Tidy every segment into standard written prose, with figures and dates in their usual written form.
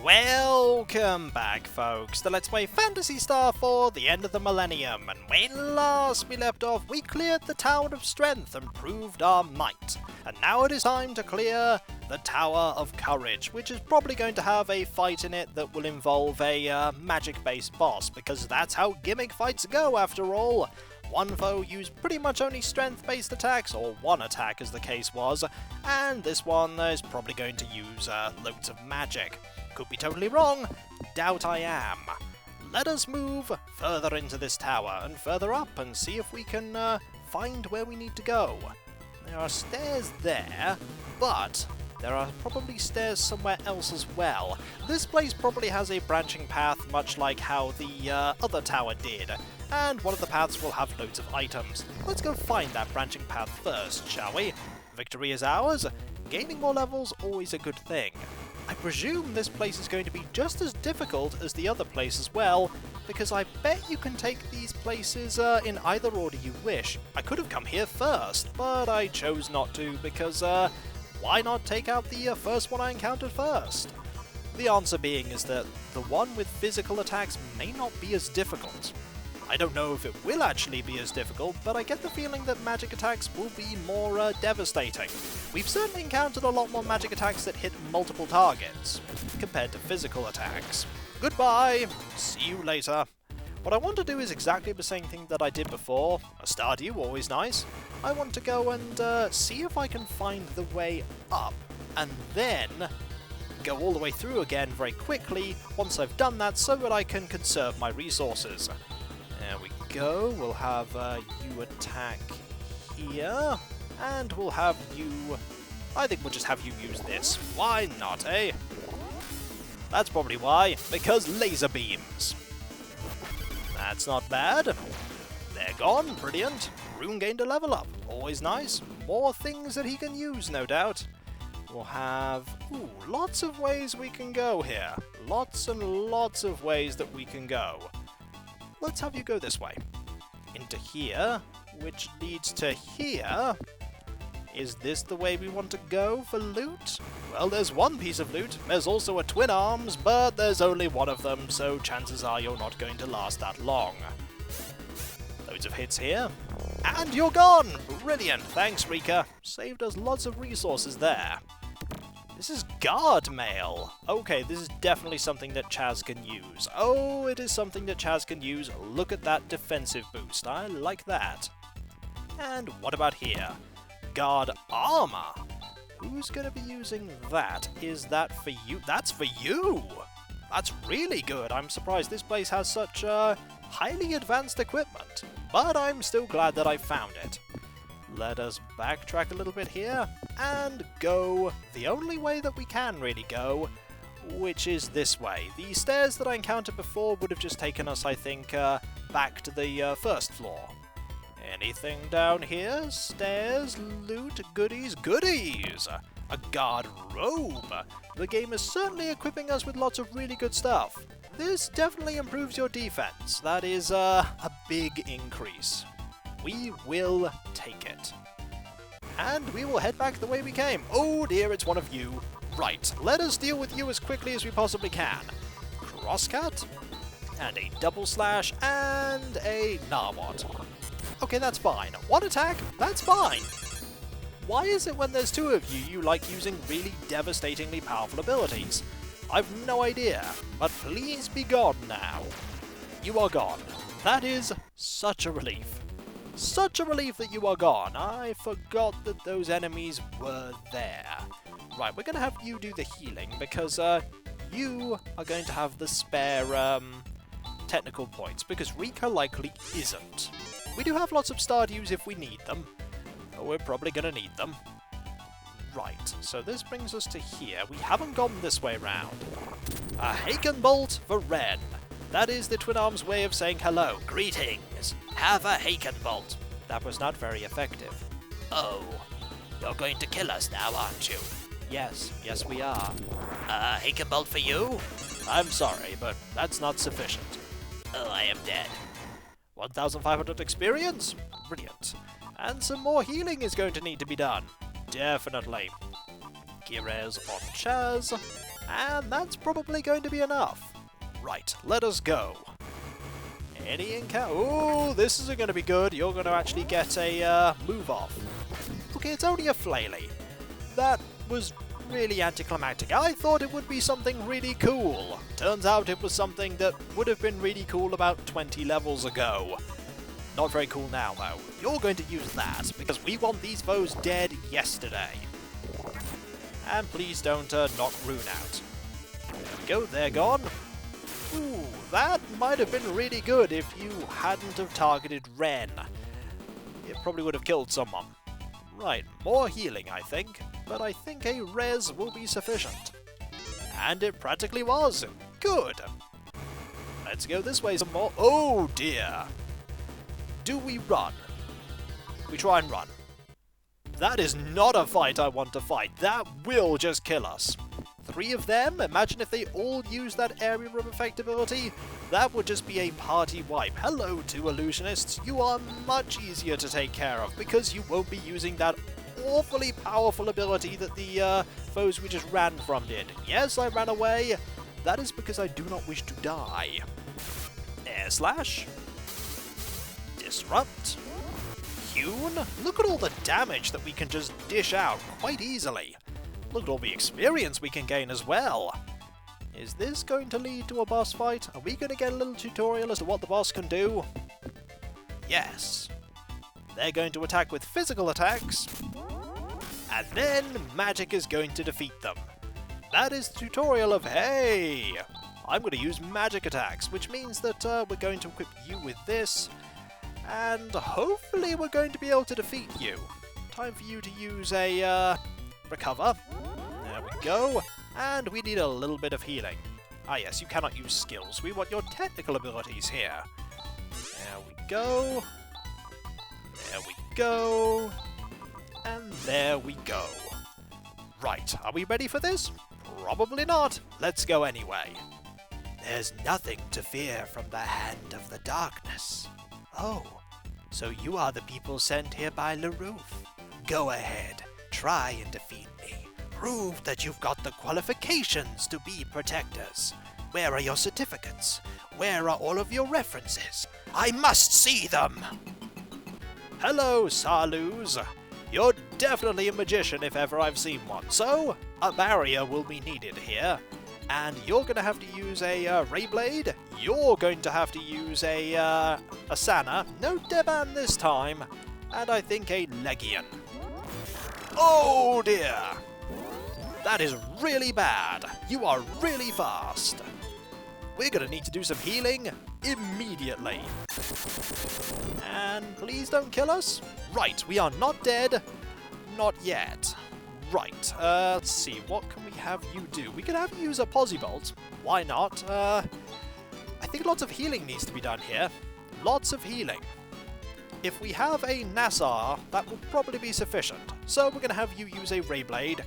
Welcome back, folks, to Let's Play Phantasy Star for the end of the millennium, and when last we left off, we cleared the Tower of Strength and proved our might. And now it is time to clear the Tower of Courage, which is probably going to have a fight in it that will involve a magic-based boss, because that's how gimmick fights go, after all. One foe used pretty much only strength-based attacks, or one attack as the case was, and this one is probably going to use loads of magic. Could be totally wrong, doubt I am. Let us move further into this tower and further up and see if we can find where we need to go. There are stairs there, but there are probably stairs somewhere else as well. This place probably has a branching path much like how the other tower did, and one of the paths will have loads of items. Let's go find that branching path first, shall we? Victory is ours. Gaining more levels, always a good thing. I presume this place is going to be just as difficult as the other place as well, because I bet you can take these places in either order you wish. I could have come here first, but I chose not to, because why not take out the first one I encountered first? The answer being is that the one with physical attacks may not be as difficult. I don't know if it will actually be as difficult, but I get the feeling that magic attacks will be more devastating. We've certainly encountered a lot more magic attacks that hit multiple targets, compared to physical attacks. Goodbye! See you later. What I want to do is exactly the same thing that I did before. A Stardew, always nice. I want to go and see if I can find the way up, and then go all the way through again very quickly once I've done that, so that I can conserve my resources. There we go, we'll have you attack here, and we'll have you... I think we'll just have you use this. Why not, eh? That's probably why, because laser beams. That's not bad. They're gone, brilliant. Rune gained a level up, always nice. More things that he can use, no doubt. We'll have, lots of ways we can go here. Lots and lots of ways that we can go. Let's have you go this way. Into here, which leads to here. Is this the way we want to go for loot? Well, there's one piece of loot. There's also a twin arms, but there's only one of them, so chances are you're not going to last that long. Loads of hits here. And you're gone! Brilliant! Thanks, Rika. Saved us lots of resources there. This is guard mail. Okay, this is definitely something that Chaz can use. Oh, it is something that Chaz can use. Look at that defensive boost. I like that. And what about here? Guard armor. Who's going to be using that? Is that for you? That's for you! That's really good. I'm surprised this place has such highly advanced equipment. But I'm still glad that I found it. Let us backtrack a little bit here, and go the only way that we can really go, which is this way. The stairs that I encountered before would have just taken us, I think, back to the first floor. Anything down here? Stairs, loot, goodies, goodies! A guard robe! The game is certainly equipping us with lots of really good stuff. This definitely improves your defense. That is a big increase. We will take it. And we will head back the way we came. Oh dear, it's one of you. Right, let us deal with you as quickly as we possibly can. Crosscut, and a double slash, and a Narwhal. Okay, that's fine. One attack, that's fine. Why is it when there's two of you, you like using really devastatingly powerful abilities? I've no idea, but please be gone now. You are gone. That is such a relief. Such a relief that you are gone. I forgot that those enemies were there. Right, we're going to have you do the healing, because you are going to have the spare technical points, because Rika likely isn't. We do have lots of Stardews if we need them. We're probably going to need them. Right, so this brings us to here. We haven't gone this way round. A Haken Bolt for Ren. That is the Twin Arms' way of saying hello. Greetings. Have a Haken Bolt. That was not very effective. Oh, you're going to kill us now, aren't you? Yes, we are. A Haken Bolt for you? I'm sorry, but that's not sufficient. Oh, I am dead. 1,500 experience? Brilliant. And some more healing is going to need to be done. Definitely. Gearez on Chaz. And that's probably going to be enough. Right, let us go. Any encounter? Oh, this isn't going to be good. You're going to actually get a move off. Okay, it's only a flaily. That was really anticlimactic. I thought it would be something really cool. Turns out it was something that would have been really cool about 20 levels ago. Not very cool now, though. You're going to use that, because we want these foes dead yesterday. And please don't knock Rune out. There we go, they're gone. Ooh, that might have been really good if you hadn't have targeted Ren. It probably would have killed someone. Right, more healing, I think, but I think a res will be sufficient. And it practically was. Good. Let's go this way some more. Oh dear. Do we run? We try and run. That is not a fight I want to fight. That will just kill us. 3 of them? Imagine if they all use that area of effect ability. That would just be a party wipe. Hello, 2 illusionists. You are much easier to take care of because you won't be using that awfully powerful ability that the foes we just ran from did. Yes, I ran away. That is because I do not wish to die. Air Slash. Disrupt. Hewn. Look at all the damage that we can just dish out quite easily. Look at all the experience we can gain as well. Is this going to lead to a boss fight? Are we going to get a little tutorial as to what the boss can do? Yes. They're going to attack with physical attacks, and then magic is going to defeat them. That is the tutorial of, hey, I'm going to use magic attacks, which means that we're going to equip you with this, and hopefully we're going to be able to defeat you. Time for you to use a recover. There we go. And we need a little bit of healing. Ah yes, you cannot use skills. We want your technical abilities here. There we go. There we go. And there we go. Right, are we ready for this? Probably not. Let's go anyway. There's nothing to fear from the hand of the darkness. Oh, so you are the people sent here by LaRouf. Go ahead. Try and defeat me. Prove that you've got the qualifications to be protectors. Where are your certificates? Where are all of your references? I must see them! Hello, Salus. You're definitely a magician if ever I've seen one, so a barrier will be needed here. And you're going to have to use a Ray Blade. You're going to have to use a Sana. No Deban this time. And I think a Legion. Oh dear! That is really bad. You are really fast. We're gonna need to do some healing immediately. And please don't kill us. Right, we are not dead. Not yet. Right, let's see, what can we have you do? We can have you use a Possybolt. Why not? I think lots of healing needs to be done here. Lots of healing. If we have a Nassar, that will probably be sufficient. So we're going to have you use a Ray Blade.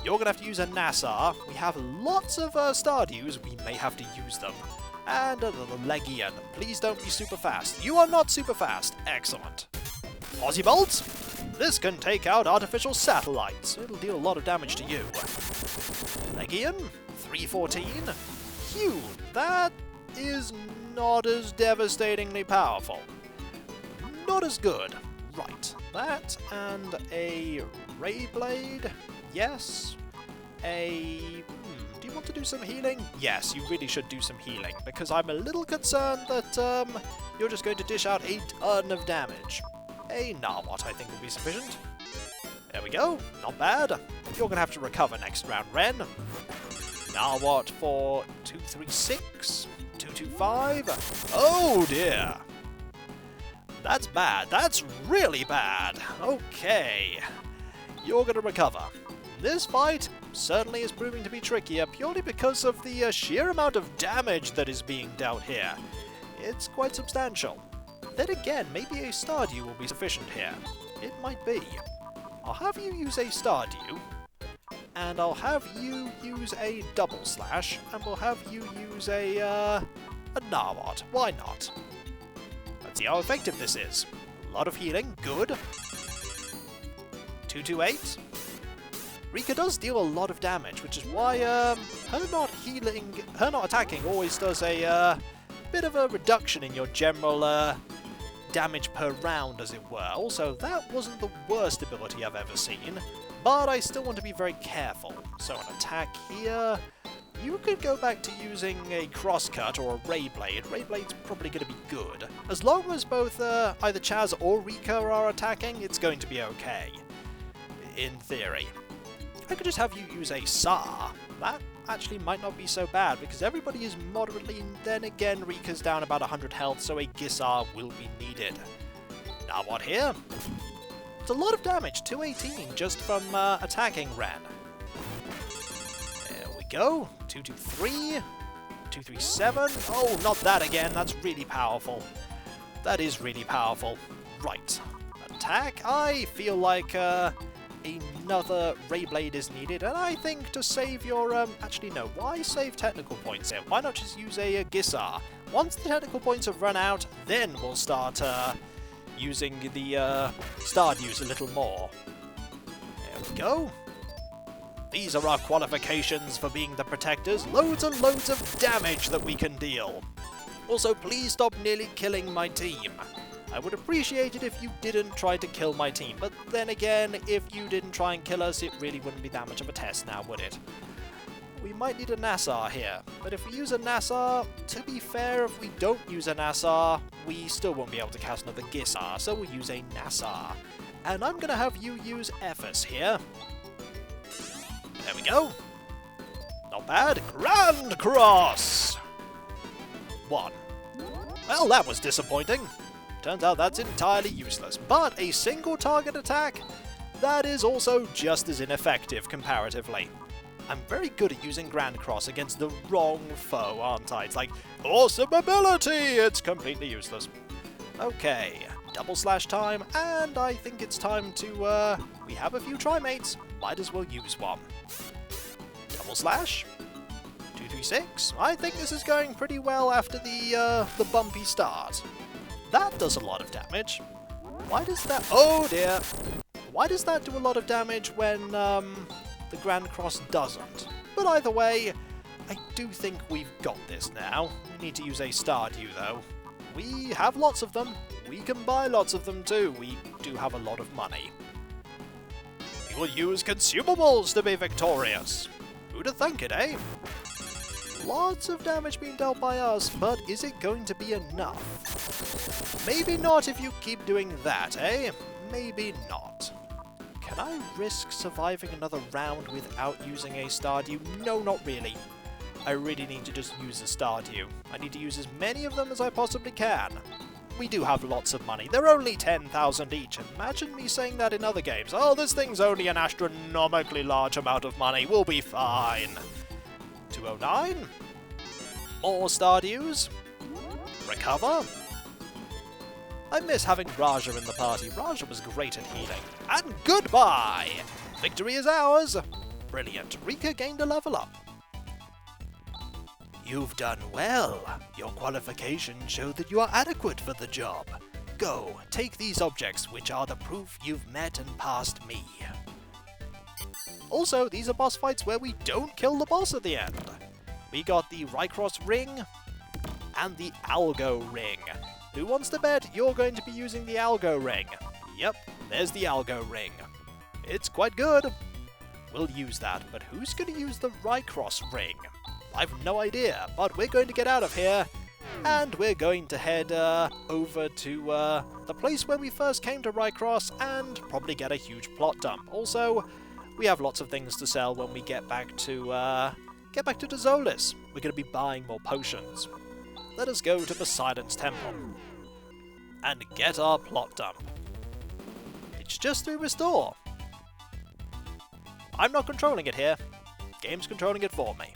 You're going to have to use a Nassar. We have lots of Stardews. We may have to use them. And a little Legion. Please don't be super fast. You are not super fast. Excellent. Possybolt. This can take out artificial satellites. It'll deal a lot of damage to you. Legion. 314. Hewn. That is not as devastatingly powerful. Not as good. Right, that and a Ray Blade. Yes. Do you want to do some healing? Yes, you really should do some healing, because I'm a little concerned that you're just going to dish out a ton of damage. A Narwhal, I think, will be sufficient. There we go. Not bad. You're going to have to recover next round, Ren. Narwhal for 236. 225. Oh dear. That's bad. That's really bad. Okay. You're going to recover. This fight certainly is proving to be trickier purely because of the sheer amount of damage that is being dealt here. It's quite substantial. Then again, maybe a Stardew will be sufficient here. It might be. I'll have you use a Stardew, and I'll have you use a Double Slash, and we'll have you use a Narwhal. Why not? Let's see how effective this is. A lot of healing, good. 228. Rika does deal a lot of damage, which is why her not attacking always does a bit of a reduction in your general damage per round, as it were. Also, that wasn't the worst ability I've ever seen, but I still want to be very careful. So an attack here, you could go back to using a crosscut or a ray blade. Ray blade's probably going to be good. As long as both either Chaz or Rika are attacking, it's going to be okay, in theory. I could just have you use a Sa. That actually might not be so bad, because everybody is moderately, and then again Rika's down about 100 health, so a Gisar will be needed. Now what here? It's a lot of damage, 218 just from attacking Ren. There we go, 223, 237, oh not that again, that's really powerful. That is really powerful. Right, attack, I feel like another Ray Blade is needed, and I think to save your, actually no, why save technical points here? Why not just use a Gisar? Once the technical points have run out, then we'll start using the Stardew's a little more. There we go. These are our qualifications for being the protectors. Loads and loads of damage that we can deal. Also, please stop nearly killing my team. I would appreciate it if you didn't try to kill my team, but then again, if you didn't try and kill us, it really wouldn't be that much of a test now, would it? We might need a Nassar here, but if we use a Nassar, to be fair, if we don't use a Nassar, we still won't be able to cast another Gisar, so we'll use a Nassar. And I'm going to have you use Ephes here. There we go. Not bad. Grand Cross! 1. Well, that was disappointing. Turns out that's entirely useless, but a single target attack, that is also just as ineffective comparatively. I'm very good at using Grand Cross against the wrong foe, aren't I? It's like, awesome ability! It's completely useless. Okay, double slash time, and I think it's time to, we have a few Trimates, might as well use one. Double slash, 236, I think this is going pretty well after the bumpy start. That does a lot of damage. Why does that... Oh dear! Why does that do a lot of damage when the Grand Cross doesn't? But either way, I do think we've got this now. We need to use a Stardew though. We have lots of them. We can buy lots of them too. We do have a lot of money. We will use consumables to be victorious. Who'd have thunk it, eh? Lots of damage being dealt by us, but is it going to be enough? Maybe not if you keep doing that, eh? Maybe not. Can I risk surviving another round without using a Stardew? No, not really. I really need to just use a Stardew. I need to use as many of them as I possibly can. We do have lots of money. They're only 10,000 each. Imagine me saying that in other games. Oh, this thing's only an astronomically large amount of money. We'll be fine. 209. More Stardews. Recover. I miss having Raja in the party. Raja was great at healing. And goodbye! Victory is ours! Brilliant. Rika gained a level up. You've done well. Your qualifications show that you are adequate for the job. Go, take these objects, which are the proof you've met and passed me. Also, these are boss fights where we don't kill the boss at the end. We got the Rycross ring and the Algo ring. Who wants to bet you're going to be using the Algo ring? Yep, there's the Algo ring. It's quite good. We'll use that, but who's going to use the Rycross ring? I've no idea, but we're going to get out of here, and we're going to head over to the place where we first came to Rycross and probably get a huge plot dump. Also, we have lots of things to sell when we get back to Dezolis. We're going to be buying more potions. Let us go to Poseidon's Temple and get our plot dump. It's just through Restore. I'm not controlling it here. Game's controlling it for me.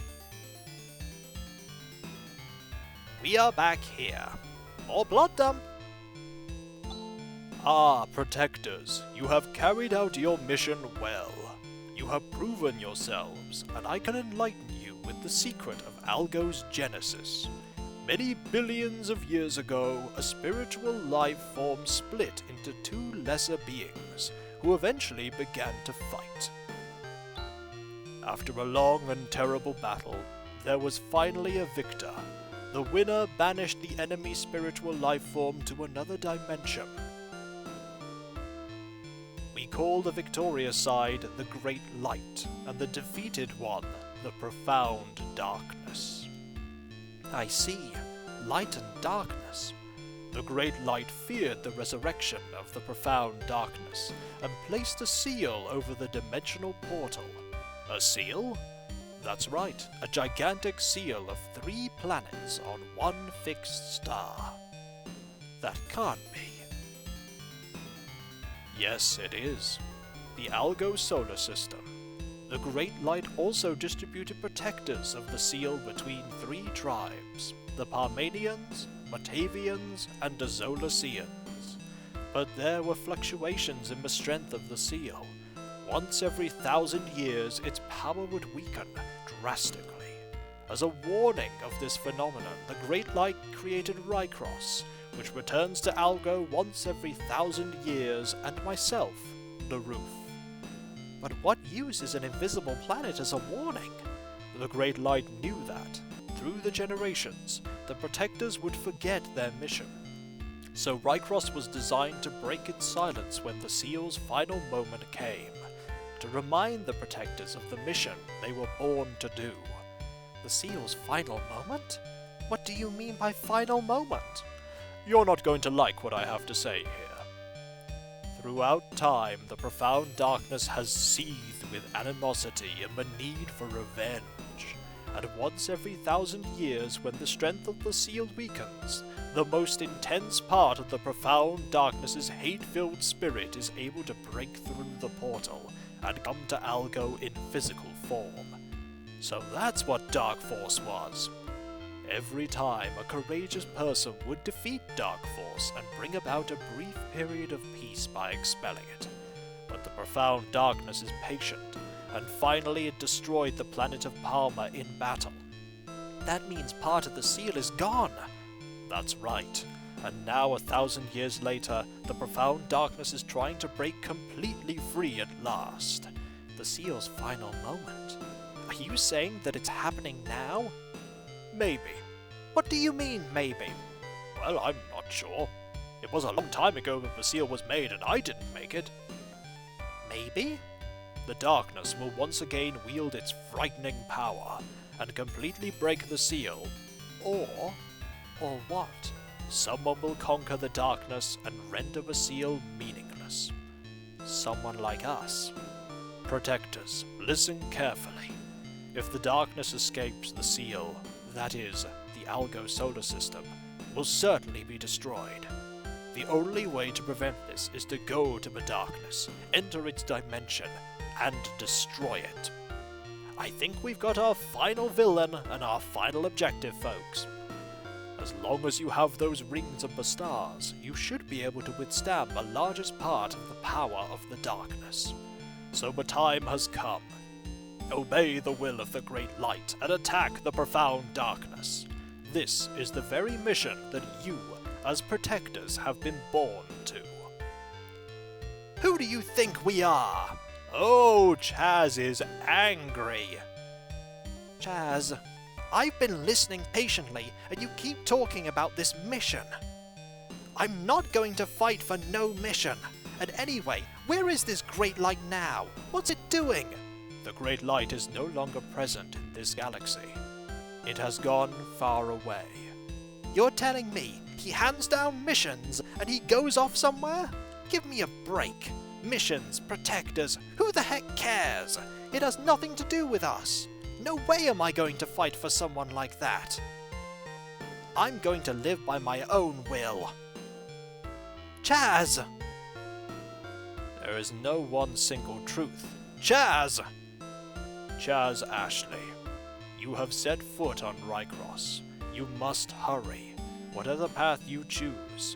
We are back here. More plot dump. Ah, protectors, you have carried out your mission well. You have proven yourselves, and I can enlighten you with the secret of Algo's genesis. Many billions of years ago, a spiritual life form split into two lesser beings, who eventually began to fight. After a long and terrible battle, there was finally a victor. The winner banished the enemy spiritual life form to another dimension. We call the victorious side the Great Light, and the defeated one the Profound Darkness. I see. Light and darkness. The Great Light feared the resurrection of the Profound Darkness, and placed a seal over the dimensional portal. A seal? That's right, a gigantic seal of 3 planets on one fixed star. That can't be. Yes, it is. The Algo solar system. The Great Light also distributed protectors of the seal between 3 tribes, the Parmenians, Matavians, and Azolacians. But there were fluctuations in the strength of the seal. Once every 1,000 years, its power would weaken drastically. As a warning of this phenomenon, the Great Light created Rykros, which returns to Algo once every 1,000 years, and myself, the Roof. But what use is an invisible planet as a warning? The Great Light knew that, through the generations, the Protectors would forget their mission. So Rykros was designed to break its silence when the seal's final moment came, to remind the Protectors of the mission they were born to do. The seal's final moment? What do you mean by final moment? You're not going to like what I have to say here. Throughout time, the Profound Darkness has seethed with animosity and the need for revenge. And once every 1,000 years, when the strength of the seal weakens, the most intense part of the Profound Darkness's hate-filled spirit is able to break through the portal and come to Algo in physical form. So that's what Dark Force was. Every time, a courageous person would defeat Dark Force and bring about a brief period of peace by expelling it. But the Profound Darkness is patient, and finally it destroyed the planet of Palma in battle. That means part of the seal is gone. That's right. And now, 1,000 years later, the Profound Darkness is trying to break completely free at last. The seal's final moment. Are you saying that it's happening now? Maybe. What do you mean, maybe? Well, I'm not sure. It was a long time ago that the seal was made, and I didn't make it. Maybe? The darkness will once again wield its frightening power, and completely break the seal. Or what? Someone will conquer the darkness and render the seal meaningless. Someone like us. Protectors, listen carefully. If the darkness escapes the seal, that is, the Algo solar system, will certainly be destroyed. The only way to prevent this is to go to the darkness, enter its dimension, and destroy it. I think we've got our final villain and our final objective, folks. As long as you have those rings of the stars, you should be able to withstand the largest part of the power of the darkness. So the time has come. Obey the will of the Great Light and attack the Profound Darkness. This is the very mission that you, as Protectors, have been born to. Who do you think we are? Oh, Chaz is angry. Chaz, I've been listening patiently, and you keep talking about this mission. I'm not going to fight for no mission. And anyway, where is this Great Light now? What's it doing? The Great Light is no longer present in this galaxy. It has gone far away. You're telling me he hands down missions and he goes off somewhere? Give me a break. Missions, Protectors, who the heck cares? It has nothing to do with us. No way am I going to fight for someone like that. I'm going to live by my own will. Chaz! There is no one single truth. Chaz! Chaz Ashley, you have set foot on Rykros. You must hurry, whatever path you choose.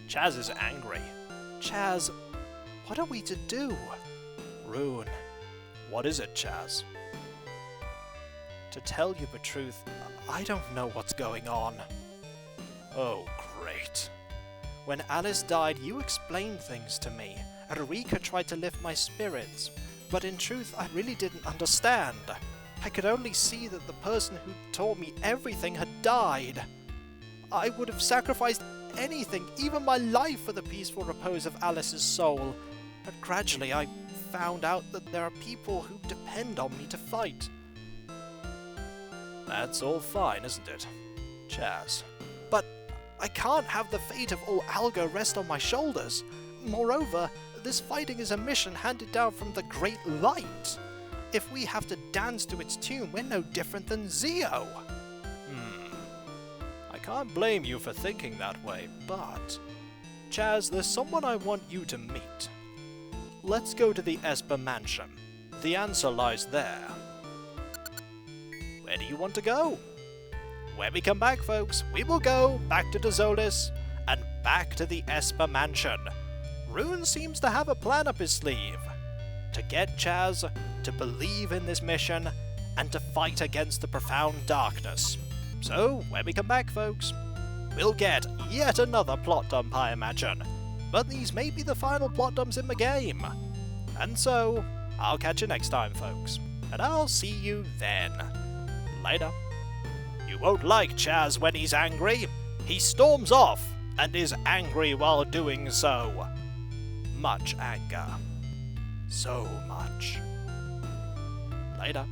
Chaz is angry. Chaz, what are we to do? Rune, what is it, Chaz? To tell you the truth, I don't know what's going on. Oh, great. When Alice died, you explained things to me, and Rika tried to lift my spirits. but in truth I really didn't understand. I could only see that the person who taught me everything had died. I would have sacrificed anything, even my life, for the peaceful repose of Alice's soul, but gradually I found out that there are people who depend on me to fight. That's all fine, isn't it, Chaz? But I can't have the fate of all Algo rest on my shoulders. Moreover, this fighting is a mission handed down from the Great Light. If we have to dance to its tune, we're no different than Zio. I can't blame you for thinking that way, but... Chaz, there's someone I want you to meet. Let's go to the Esper Mansion. The answer lies there. Where do you want to go? When we come back, folks, we will go back to Dezolis and back to the Esper Mansion. Rune seems to have a plan up his sleeve. To get Chaz to believe in this mission and to fight against the profound darkness. So, when we come back, folks, we'll get yet another plot dump, I imagine. But these may be the final plot dumps in the game. And so, I'll catch you next time, folks. And I'll see you then. Later. You won't like Chaz when he's angry. He storms off and is angry while doing so. Much anger. So much. Later.